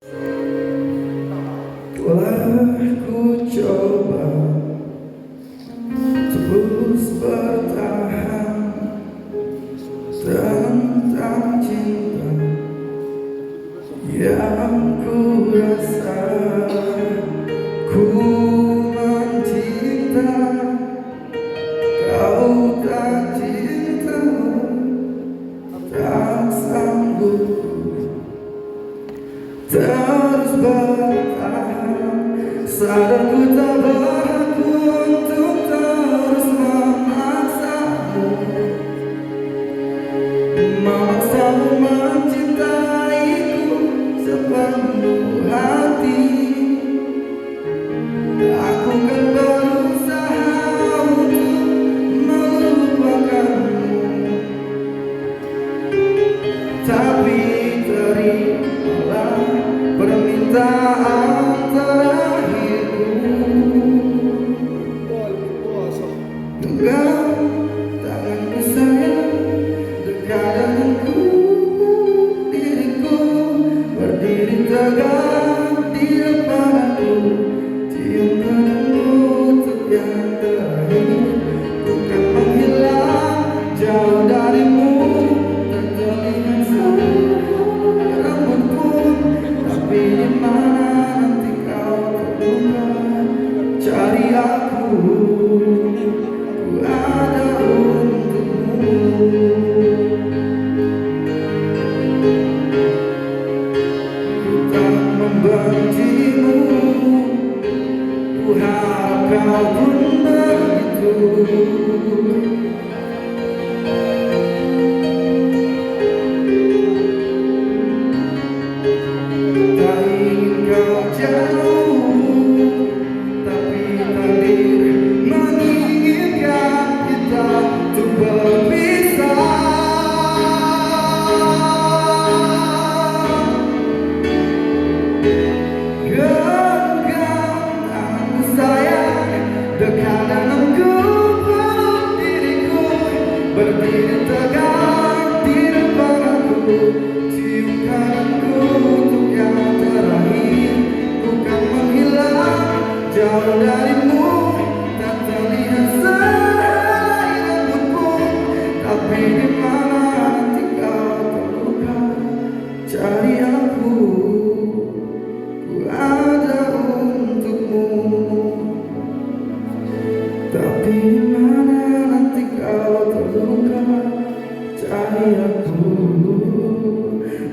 Telah ku coba terus bertahan tentang cinta yang ku rasa. Ku mencinta, kau tak cinta, tak sanggup terus bertahan. Sadar ku tak berhak untuk terus memaksamu, memaksamu mencintaiku sepenuh hati. Aku kan berusaha untuk melupakanmu, tapi terimalah permintaan terakhirku. Genggam tanganku sayang, dekatkanku diriku, berdiri tegak di depan aku. Cium tanganmu untuk yang terakhir. Ku kan menghilang jauh darimu, tak terlihat sayang rambutku, tapi di mana nanti kau terluka, cari aku, ku ada untukmu. Ku tak membencimu, ku harap kau pun begitu. Tak ingin kau jauh, tapi takdir menginginkan kita untuk berpisah. Genggam tanganku sayang, dekatkan aku, peluk diriku, berdiri tegak di depan aku. Cium tanganku untuk yang terakhir. Ku kan menghilang jauh darimu, tak terlihat sehelai rambutmu, tapi di mana nanti kau terluka, cari aku, ku ada untukmu. Tapi di mana nanti kau terluka, cari aku,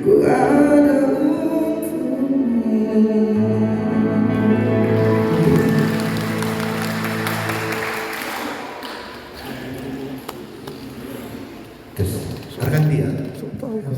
ku ada untukmu. Terus, sekarang dia